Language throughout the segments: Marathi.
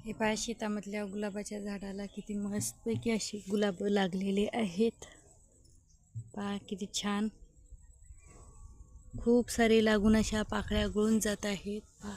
हे पहा शेतामधल्या गुलाबाच्या झाडाला किती मस्तपैकी अशी गुलाब लागलेले आहेत. पहा किती छान, खूप सारे लागून अशा पाकळ्या गळून जात आहेत. पहा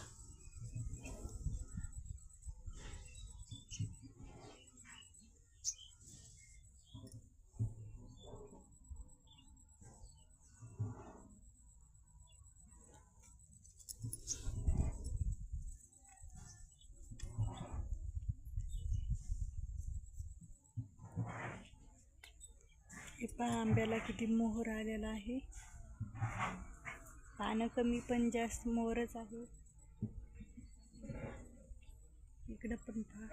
हे पहा आंब्याला किती मोहर आलेला आहे. पानं कमी पण जास्त मोहरच आहे. इकडं पण पहा.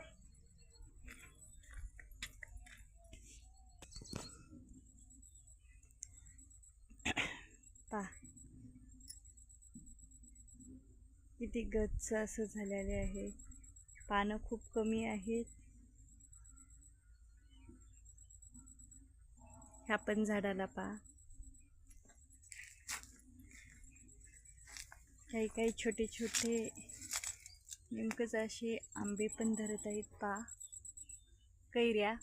पहा किती गच्च असं झालेले आहे. पानं खूप कमी आहेत. ह्या पण झाडाला पहा, काही काही छोटे छोटे नेमकंच असे आंबे पण धरत आहेत. पहा कैऱ्या.